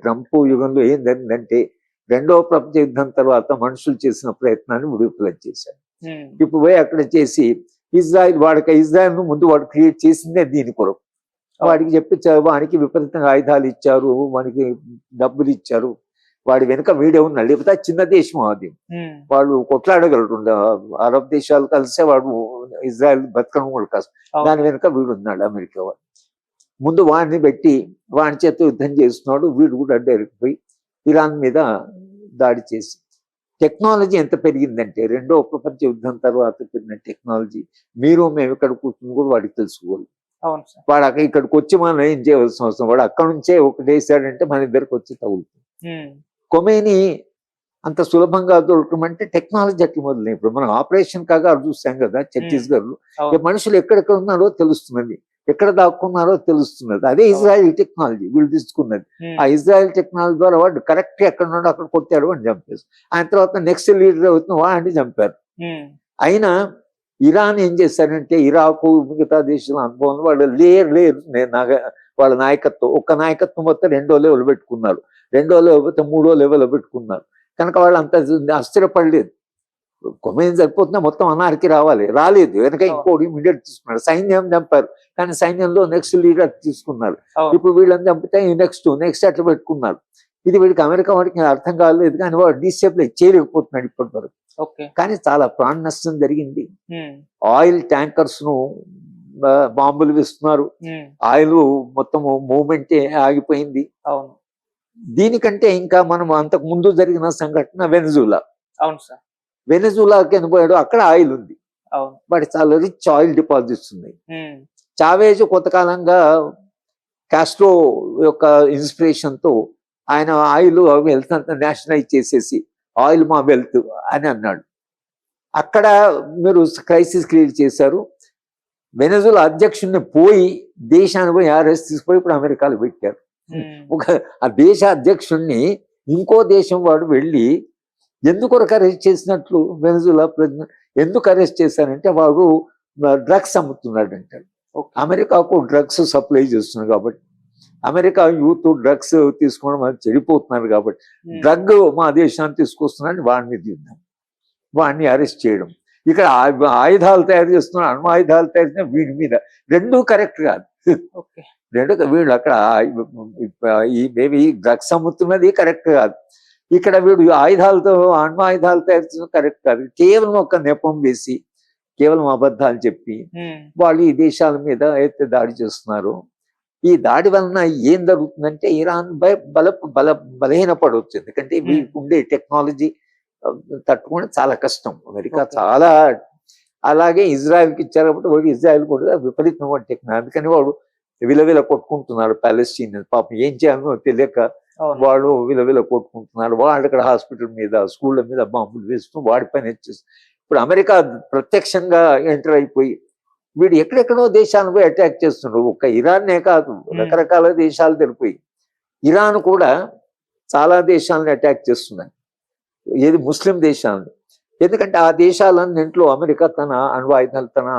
Trump యుగంలో ఏం జరిగిందంటే రెండవ ప్రపంచ యుద్ధం తర్వాత మనుషులు చేసిన ప్రయత్నాన్ని విడుదల చేశారు. ఇప్పుడు పోయి అక్కడ చేసి ఇజ్రాయిల్ ను ముందు వాడు క్రియేట్ చేసిందే దీని కొరకు. వాడికి చెప్పించారు, వానికి విపరీతంగా ఆయుధాలు ఇచ్చారు, వానికి డబ్బులు ఇచ్చారు. వాడి వెనుక వీడే ఉన్నాడు, లేకపోతే చిన్న దేశం అది, వాళ్ళు కొట్లాడగలరు. అరబ్ దేశాలు కలిసే వాడు ఇజ్రాయెల్ బతకడం కూడా కష్టం. దాని వెనుక వీడు ఉన్నాడు, అమెరికా వాడు. ముందు వాడిని పెట్టి వాడి చేత యుద్ధం చేస్తున్నాడు. వీడు కూడా డైరెక్ట్ పోయి ఇరాన్ మీద దాడి చేసి టెక్నాలజీ ఎంత పెరిగిందంటే రెండో ప్రపంచ యుద్ధం తర్వాత పెరిగిన టెక్నాలజీ మేము ఇక్కడ కూర్చుని కూడా వాడికి తెలుసుకోవాలి. వాడు అక్కడ ఇక్కడికి వచ్చి మనం ఏం చేయవలసిన అవసరం, వాడు అక్కడ నుంచే ఒకటి వేసాడంటే మన ఇద్దరికి వచ్చి తగులుతుంది. కొమేని అంత సులభంగా దొరకమంటే టెక్నాలజీ అట్లా మొదలైన ఇప్పుడు మనం ఆపరేషన్ కాగా చూస్తాం కదా ఛత్తీస్గఢ్ లో, మనుషులు ఎక్కడెక్కడ ఉన్నారో తెలుస్తున్నది, ఎక్కడ దాక్కున్నారో తెలుస్తున్నది. అదే ఇజ్రాయెల్ టెక్నాలజీ వీళ్ళు తీసుకున్నది. ఆ ఇజ్రాయెల్ టెక్నాలజీ ద్వారా వాడు కరెక్ట్ ఎక్కడ ఉన్నాడో అక్కడ కొట్టాడు అని చంపేసి ఆయన తర్వాత నెక్స్ట్ లీడర్ అవుతున్న వాడిని చంపారు. అయినా ఇరాన్ ఏం చేశారంటే ఇరాకు మిగతా దేశాల అనుభవం వాళ్ళు లేరు వాళ్ళ నాయకత్వం, ఒక్క నాయకత్వం మొత్తం 2వ లెవెల్ పెట్టుకున్నారు, 2వ లెవెల్ 3వ లెవెల్ పెట్టుకున్నారు. కనుక వాళ్ళు అంత అస్థిరపడలేదు. కొమేని సరిపోతున్నా మొత్తం అనార్కి రాలేదు. వెనక ఇంకోటి ఇమీడియట్ తీసుకున్నారు. సైన్యం చంపారు, కానీ సైన్యంలో నెక్స్ట్ లీడర్ తీసుకున్నారు. ఇప్పుడు వీళ్ళని చంపితే నెక్స్ట్ అట్లా పెట్టుకున్నారు. ఇది వీడికి అమెరికా వాడికి అర్థం కాలేదు, కానీ వాడు డిస్టెబిలైజ్ చేయలేకపోతున్నాడు ఇప్పటి వరకు. కానీ చాలా ప్రాణ నష్టం జరిగింది. ఆయిల్ ట్యాంకర్స్ ను బాంబులు వేస్తున్నారు, ఆయిల్ మొత్తం మూవ్మెంట్ ఆగిపోయింది. దీనికంటే ఇంకా మనం అంతకు ముందు జరిగిన సంఘటన వెనజులా. వెనజులాకి పోయాడు, అక్కడ ఆయిల్ ఉంది, వాటి చాలా రిచ్ ఆయిల్ డిపాజిట్స్ ఉన్నాయి. చావేజ్ కొంతకాలంగా కాస్ట్రో యొక్క ఇన్స్పిరేషన్ తో ఆయన ఆయిల్ వెల్త్ అంతా నేషనలైజ్ చేసేసి ఆయిల్ మా వెల్త్ అని అన్నాడు. అక్కడ మీరు క్రైసిస్ క్రియేట్ చేశారు. వెనజులా అధ్యక్షుడిని పోయి దేశాన్ని పోయి అరెస్ట్ తీసుకుపోయి ఇప్పుడు అమెరికాలో పెట్టారు. ఆ దేశ అధ్యక్షుడిని ఇంకో దేశం వాడు వెళ్ళి ఎందుకు అరెస్ట్ చేసినట్లు వెనజులా ఎందుకు అరెస్ట్ చేశారంటే వాడు డ్రగ్స్ అమ్ముతున్నాడు అంటాడు. అమెరికాకు డ్రగ్స్ సప్లై చేస్తున్నాడు కాబట్టి, అమెరికా యూత్ డ్రగ్స్ తీసుకోవడం అది చెడిపోతున్నారు కాబట్టి డ్రగ్ మా దేశాన్ని తీసుకొస్తున్నాడని వాడి మీద యుద్ధం, వాడిని అరెస్ట్ చేయడం. ఇక్కడ ఆయుధాలు తయారు చేస్తున్నారు, అణు ఆయుధాలు తయారు చేసిన వీడి మీద. రెండూ కరెక్ట్ కాదు. వీడు అక్కడ ఈ డ్రగ్స్ అమ్ముతున్నది కరెక్ట్ కాదు, ఇక్కడ వీడు ఆయుధాలతో అణు ఆయుధాలు తయారు చేయడం కరెక్ట్ కాదు. కేవలం ఒక నెపం వేసి కేవలం అబద్ధాలు చెప్పి వాళ్ళు ఈ దేశాల మీద అయితే దాడి చేస్తున్నారు. ఈ దాడి వలన ఏం జరుగుతుందంటే ఇరాన్ బలహీనపడవచ్చు. ఎందుకంటే వీరికి ఉండే టెక్నాలజీ తట్టుకోవడం చాలా కష్టం. అమెరికా చాలా, అలాగే ఇజ్రాయెల్కి ఇచ్చారు కాబట్టి వాడు ఇజ్రాయెల్ కూడా విపరీతమైన టెక్నాలజీ, అందుకని వాడు విలవిల కొట్టుకుంటున్నాడు పాలెస్టీనియన్. పాపం ఏం చేయాలో తెలియక వాడు విలవిల కొట్టుకుంటున్నాడు. వాళ్ళు అక్కడ హాస్పిటల్ మీద స్కూళ్ళ మీద బాంబులు వేస్తూ వాడి పని వచ్చేస్తుంది. ఇప్పుడు అమెరికా ప్రత్యక్షంగా ఎంటర్ అయిపోయి వీడు ఎక్కడెక్కడో దేశాలను పోయి అటాక్ చేస్తున్నాడు. ఒక్క ఇరాన్నే కాదు, రకరకాల దేశాలు తెలిపోయి ఇరాన్ కూడా చాలా దేశాలను అటాక్ చేస్తున్నాయి, ఏది ముస్లిం దేశాలను. ఎందుకంటే ఆ దేశాలన్నింటిలో అమెరికా తన అణ్వాయుధాలు తన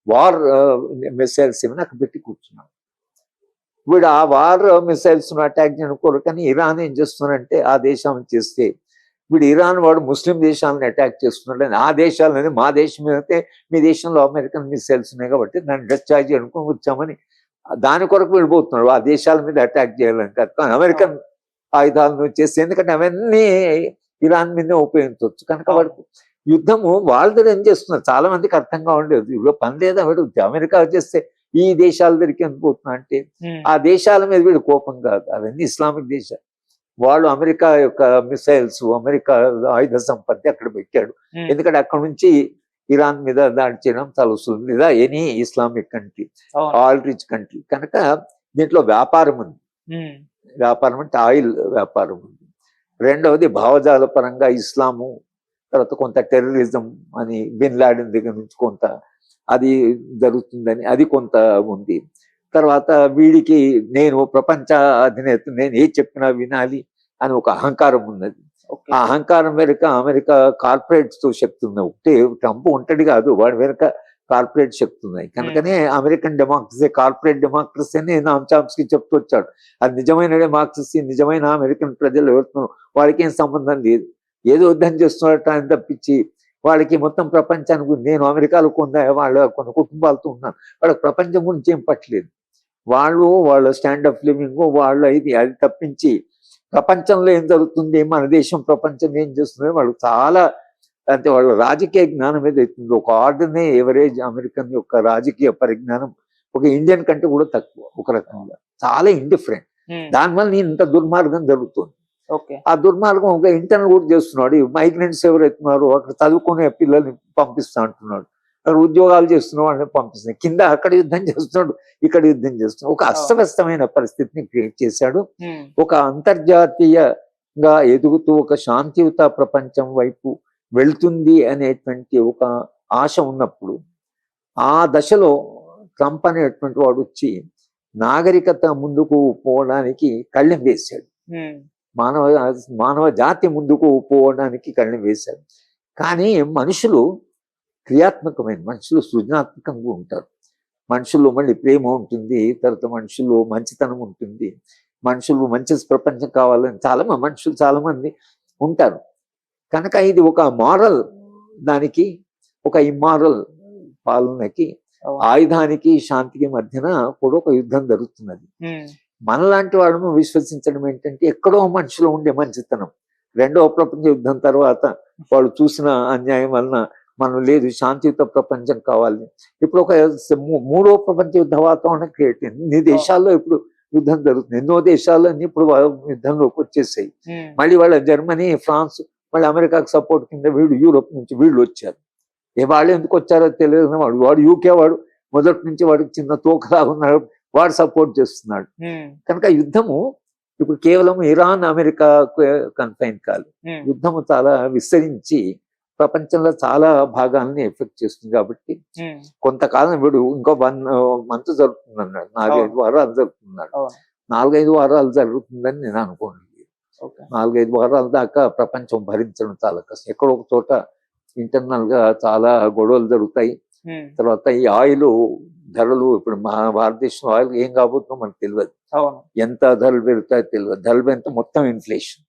వార్ మిసైల్స్ ఏమైనా అక్కడ పెట్టి కూర్చున్నాడు. వీడు ఆ వార్ మిసైల్స్ అటాక్ చేయకూడదు, కానీ ఇరాన్ ఏం చేస్తున్నాడంటే ఆ దేశం చేస్తే వీడు ఇరాన్ వాడు ముస్లిం దేశాలను అటాక్ చేస్తున్నాడు. ఆ దేశాలని మా దేశం మీద అయితే మీ దేశంలో అమెరికన్ మిసైల్స్ ఉన్నాయి కాబట్టి దాన్ని డిశ్చార్జ్ అనుకుని వచ్చామని దాని కొరకు వెళ్ళిపోతున్నాడు. ఆ దేశాల మీద అటాక్ చేయాలని కాదు, అమెరికన్ ఆయుధాలను చేస్తే, ఎందుకంటే అవన్నీ ఇరాన్ మీదే ఉపయోగించవచ్చు. కనుక వాడికి యుద్ధము వాళ్ళతో ఏం చేస్తున్నారు చాలా మందికి అర్థంగా ఉండేది. ఇవ్వ పని లేదా వీడు అమెరికా చేస్తే ఈ దేశాల దగ్గరికి ఎందుకు పోతున్నా అంటే ఆ దేశాల మీద వీడు కోపం కాదు, అవన్నీ ఇస్లామిక్ దేశాలు. వాళ్ళు అమెరికా యొక్క మిసైల్స్, అమెరికా ఆయుధ సంపత్తి అక్కడ పెట్టాడు. ఎందుకంటే అక్కడ నుంచి ఇరాన్ మీద దాడి చేయడం చాలా సులువు, లేదా any Islamic country, all rich country. కనుక దీంట్లో వ్యాపారం ఉంది. వ్యాపారం అంటే ఆయిల్ వ్యాపారం ఉంది. రెండవది భావజాల పరంగా ఇస్లాము, తర్వాత కొంత టెర్రరిజం అని బిన్ లాడెన్ దగ్గర నుంచి కొంత అది జరుగుతుందని అది కొంత ఉంది. తర్వాత వీడికి నేను ప్రపంచ అధినేత, నేను ఏది చెప్పినా వినాలి అని ఒక అహంకారం ఉన్నది. ఆ అహంకారం వెనుక అమెరికా కార్పొరేట్స్ తో శక్తి ఉంది. ఒకటే ట్రంప్ ఒంటరి కాదు, వాడి వెనుక కార్పొరేట్ శక్తి ఉన్నాయి కనుకనే అమెరికన్ డెమోక్రసీ కార్పొరేట్ డెమోక్రసీ అని నామ్ చామ్స్కీ చెప్తూ వచ్చాడు. అది నిజమైన డెమోక్రసీ, నిజమైన అమెరికన్ ప్రజలు ఎవరుతున్నారు వాళ్ళకి ఏం సంబంధం లేదు, ఏదో యుద్ధం చేస్తున్నట్టు ఆయన తప్పించి వాళ్ళకి మొత్తం ప్రపంచానికి, నేను అమెరికాలో కొన్ని కుటుంబాలతో ఉన్నాను, వాళ్ళకి ప్రపంచం గురించి ఏం పట్టలేదు. వాళ్ళ స్టాండ్ ఆఫ్ లివింగ్ వాళ్ళు అది తప్పించి ప్రపంచంలో ఏం జరుగుతుంది, మన దేశం ప్రపంచం ఏం చేస్తుంది వాళ్ళు చాలా, అంటే వాళ్ళ రాజకీయ జ్ఞానం ఏదైతుందో ఒక ఆర్డినరీ ఎవరేజ్ అమెరికన్ యొక్క రాజకీయ పరిజ్ఞానం ఒక ఇండియన్ కంటే కూడా తక్కువ, ఒక రకంగా చాలా ఇండిఫరెంట్. దానివల్ల ఇంత దుర్మార్గం జరుగుతుంది. ఆ దుర్మార్గం ఒక ఇంటర్నల్ కూడా చేస్తున్నాడు. మైగ్రెంట్స్ ఎవరైతున్నారో అక్కడ చదువుకునే పిల్లల్ని పంపిస్తా అంటున్నాడు, అక్కడ ఉద్యోగాలు చేస్తున్న వాళ్ళని పంపిస్తున్నాడు, కింద అక్కడ యుద్ధం చేస్తున్నాడు, ఇక్కడ యుద్ధం చేస్తున్నాడు. ఒక అస్తవ్యస్తమైన పరిస్థితిని క్రియేట్ చేశాడు. ఒక అంతర్జాతీయంగా ఎదుగుతూ ఒక శాంతియుత ప్రపంచం వైపు వెళ్తుంది అనేటువంటి ఒక ఆశ ఉన్నప్పుడు ఆ దశలో ట్రంప్ అనేటువంటి వాడు వచ్చి నాగరికత ముందుకు పోవడానికి కళ్ళెం వేశాడు, మానవ జాతి ముందుకు పోవడానికి కళ్ళెం వేశాడు. కానీ మనుషులు క్రియాత్మకమైన మనుషులు, సృజనాత్మకంగా ఉంటారు. మనుషుల్లో మళ్ళీ ప్రేమ ఉంటుంది, తర్వాత మనుషుల్లో మంచితనం ఉంటుంది, మనుషులు మంచి ప్రపంచం కావాలని మనుషులు చాలా మంది ఉంటారు. కనుక ఇది ఒక మారల్ దానికి, ఒక ఇమ్మారల్ పాలనకి, ఆయుధానికి శాంతికి మధ్యన కూడా ఒక యుద్ధం జరుగుతున్నది. మనలాంటి వాళ్ళను విశ్వసించడం ఏంటంటే ఎక్కడో మనుషులో ఉండే మంచితనం. రెండవ ప్రపంచ యుద్ధం తర్వాత వాళ్ళు చూసిన అన్యాయం వలన మనం లేదు శాంతియుత ప్రపంచం కావాలి. ఇప్పుడు ఒక మూడవ ప్రపంచ యుద్ధ వాతావరణం క్రియేట్ అయింది. ఇన్ని దేశాల్లో ఇప్పుడు యుద్ధం జరుగుతుంది, ఎన్నో దేశాలన్నీ ఇప్పుడు యుద్ధంలోకి వచ్చేసాయి. మళ్ళీ వాళ్ళ జర్మనీ, ఫ్రాన్స్, మళ్ళీ అమెరికాకు సపోర్ట్ కింద యూరోప్ నుంచి వీళ్ళు వచ్చారు. వాళ్ళు ఎందుకు వచ్చారో తెలియదు. వాడు యూకే వాడు మొదటి నుంచి వాడికి చిన్న తోకలాగా ఉన్నాడు, వాడు సపోర్ట్ చేస్తున్నాడు. కనుక యుద్ధము ఇప్పుడు కేవలం ఇరాన్ అమెరికా కన్ఫైన్ కాదు, యుద్ధము చాలా విస్తరించి ప్రపంచంలో చాలా భాగాలని ఎఫెక్ట్ చేస్తుంది. కాబట్టి కొంతకాలం వీడు ఇంకో 1 month జరుగుతుంది అన్నాడు, 4-5 వారాలు జరుగుతున్నాడు. 4-5 వారాలు జరుగుతుందని నేను అనుకోండి. 4-5 వారాల దాకా ప్రపంచం భరించడం చాలా కష్టం. ఎక్కడో ఒక చోట ఇంటర్నల్ గా చాలా గొడవలు జరుగుతాయి. తర్వాత ఈ ఆయిల్ ధరలు, ఇప్పుడు మా భారతదేశం ఆయిల్ ఏం కాబోతుందో మనకు తెలియదు, ఎంత ధరలు పెరుగుతాయో తెలియదు. ధరలు పెరిగితే మొత్తం ఇన్ఫ్లేషన్,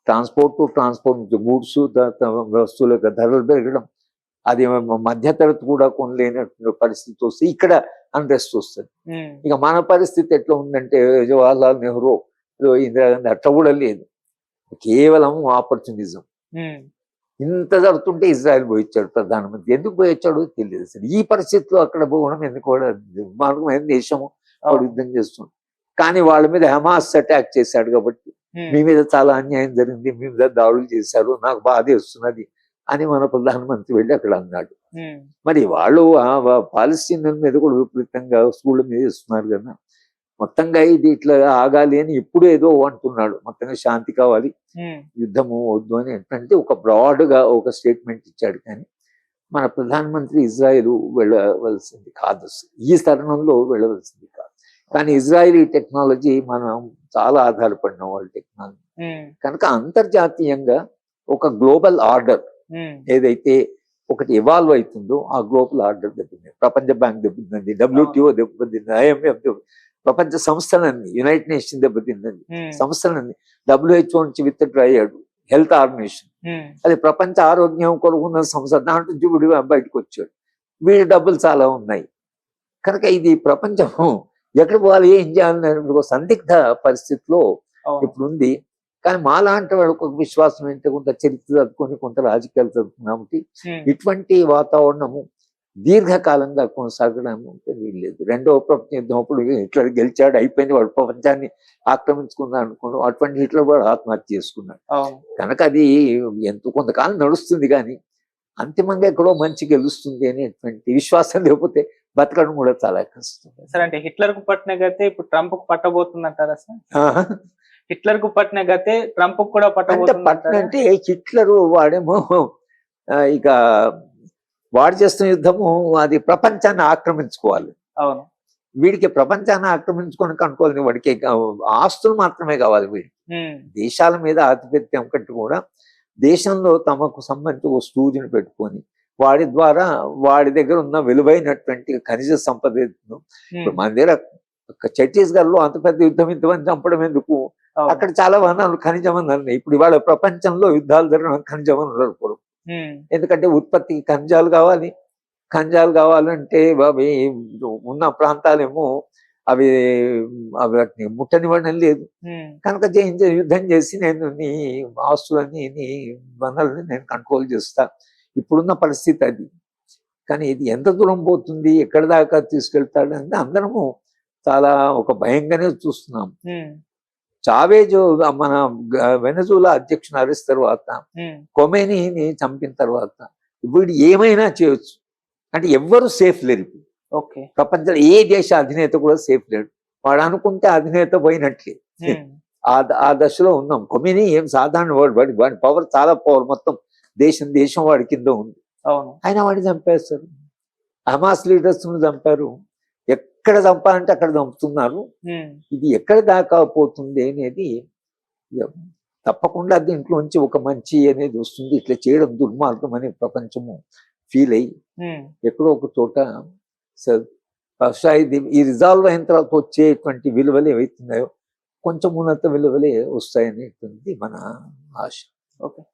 ట్రాన్స్పోర్ట్ గూడ్స్ వస్తువుల యొక్క ధరలు పెరగడం, అది మధ్యతరగతి కూడా కొనలేనటువంటి పరిస్థితి వస్తే ఇక్కడ అన్రెస్ట్ వస్తుంది. ఇక మన పరిస్థితి ఎట్లా ఉందంటే జవహర్లాల్ నెహ్రూ, ఇందిరాగాంధీ అట్లా కూడా లేదు, కేవలం ఆపర్చునిజం. ఇంత జరుగుతుంటే ఇజ్రాయెల్ పోయిచ్చాడు ప్రధానమంత్రి, ఎందుకు పోయిచ్చాడో తెలియదు అసలు. ఈ పరిస్థితిలో అక్కడ పోవడం ఎందుకు, కూడా దుర్మార్గమైన దేశము వాడు యుద్ధం చేస్తున్నాడు. కానీ వాళ్ళ మీద హమాస్ అటాక్ చేశాడు కాబట్టి మీ మీద చాలా అన్యాయం జరిగింది, మీ మీద దాడులు చేశారు, నాకు బాధ వస్తున్నది అని మన ప్రధానమంత్రి వెళ్ళి అక్కడ అన్నాడు. మరి వాళ్ళు పాలస్తీన్ల మీద కూడా విపరీతంగా స్కూళ్ళ మీద ఇస్తున్నారు కదా. మొత్తంగా ఇది ఇట్లా ఆగాలి అని ఇప్పుడు ఏదో అంటున్నాడు, మొత్తంగా శాంతి కావాలి, యుద్ధము వద్దు అని ఏంటంటే ఒక బ్రాడ్ గా ఒక స్టేట్మెంట్ ఇచ్చాడు. కానీ మన ప్రధానమంత్రి ఇజ్రాయెల్ వెళ్ళవలసింది కాదు, ఈ తరుణంలో వెళ్ళవలసింది కాదు. కానీ ఇజ్రాయెలీ టెక్నాలజీ మనం చాలా ఆధారపడిన వాళ్ళ టెక్నాలజీ కనుక అంతర్జాతీయంగా ఒక గ్లోబల్ ఆర్డర్ ఏదైతే ఒకటి ఎవాల్వ్ అవుతుందో ఆ గ్లోబల్ ఆర్డర్ దెబ్బతింది. ప్రపంచ బ్యాంక్ దెబ్బతింది, WTO దెబ్బతింది, IMF ప్రపంచ సంస్థలన్నీ, యునైటెడ్ నేషన్ దెబ్బతిందండి సంస్థలన్నీ. WHO నుంచి విత్డ్రా అయ్యాడు, హెల్త్ ఆర్గనైజేషన్, అది ప్రపంచ ఆరోగ్యం కొరకున్న సంస్థ, దాంట్లో వీడు బయటకు వచ్చాడు. వీడి డబ్బులు చాలా ఉన్నాయి. కనుక ఇది ప్రపంచం ఎక్కడ పోవాలి, ఏం చేయాలని ఒక సందిగ్ధ పరిస్థితిలో ఇప్పుడు ఉంది. కానీ మాలాంటి వాళ్ళకి ఒక విశ్వాసం ఏంటంటే కొంత చరిత్ర చదువుకొని కొంత రాజకీయాలు చదువుకున్నాం కాబట్టి ఇటువంటి వాతావరణము దీర్ఘకాలంగా కొనసాగడం వీల్లేదు. రెండవ ప్రపంచ యుద్ధం అప్పుడు హిట్లర్ గెలిచాడు, అయిపోయింది, వాడు ప్రపంచాన్ని ఆక్రమించుకుందాం అనుకున్నాడు. అటువంటి హిట్లర్ వాడు ఆత్మహత్య చేసుకున్నాడు. కనుక అది ఎంతో కొంతకాలం నడుస్తుంది, కానీ అంతిమంగా ఎక్కడో మంచి గెలుస్తుంది అనేటువంటి విశ్వాసం లేకపోతే బతకడం కూడా చాలా కష్టం. సార్ అంటే హిట్లర్ కు పట్టిన గతే ఇప్పుడు ట్రంప్ కు పట్టబోతుంది అంటారా సార్? హిట్లర్ కు పట్టిన గతే ట్రంప్ కు కూడా పట్టబోతుంది అంటే హిట్లర్ వాడేమో ఇక వాడు చేస్తున్న యుద్ధము అది ప్రపంచాన్ని ఆక్రమించుకోవాలి. అవును, వీడికి ప్రపంచాన్ని ఆక్రమించుకొని కనుక్కోవాలి, వాడికి ఆస్తులు మాత్రమే కావాలి. వీడికి దేశాల మీద ఆధిపత్యం కంటే కూడా దేశంలో తమకు సంబంధించి ఒక సూర్యుని పెట్టుకొని వాడి ద్వారా వాడి దగ్గర ఉన్న విలువైనటువంటి ఖనిజ సంపదను ఇప్పుడు మన దగ్గర ఛత్తీస్గఢ్ లో అంత పెద్ద యుద్ధం ఇంతమంది చంపడం ఎందుకు? అక్కడ చాలా వనరులు ఖనిజ వనరులు ఉన్నాయి. ఇప్పుడు ఇవాళ ప్రపంచంలో యుద్ధాలు జరగడం ఖనిజ వనరులు కొరకు. ఎందుకంటే ఉత్పత్తికి ఖనిజాలు కావాలి. ఖనిజాలు కావాలంటే అవి ఉన్న ప్రాంతాలేమో అవి వాటిని ముట్టనివ్వడం లేదు. కనుక యుద్ధం చేసి నేను నీ ఆస్తులని నీ వనరుల్ని నేను కంట్రోల్ చేస్తా. ఇప్పుడున్న పరిస్థితి అది. కానీ ఇది ఎంత దూరం పోతుంది, ఎక్కడి దాకా తీసుకెళ్తాడు అంటే అందరము చాలా ఒక భయంగానే చూస్తున్నాం. చావేజ్ మన వెనజులా అధ్యక్షుని అరెస్ట్ తర్వాత, కొమేనీని చంపిన తర్వాత వీడు ఏమైనా చేయొచ్చు. అంటే ఎవ్వరు సేఫ్ లేరు. ఓకే, ప్రపంచంలో ఏ దేశ అధినేత కూడా సేఫ్ లేడు. వాడు అనుకుంటే అధినేత పోయినట్లే. ఆ దశలో ఉన్నాం. కొమేనీ ఏం సాధారణ వాడి పవర్ చాలా పవర్, మొత్తం దేశం వాడి కింద ఉంది. ఆయన వాడిని చంపేస్తారు. హమాస్ లీడర్స్ ను చంపారు. ఎక్కడ చంపాలంటే అక్కడ చంపుతున్నారు. ఇది ఎక్కడ దాకా పోతుంది అనేది తప్పకుండా దీంట్లోంచి ఒక మంచి అనేది వస్తుంది. ఇట్లా చేయడం దుర్మార్గం అనే ప్రపంచము ఫీల్ అయ్యి ఎక్కడో ఒక చోట ఈ రిజాల్వ్ అయిన తర్వాత వచ్చేటువంటి విలువలు ఏవైతున్నాయో కొంచెం ఉన్నత విలువలే వస్తాయనేటువంటిది మన ఆశ. ఓకే.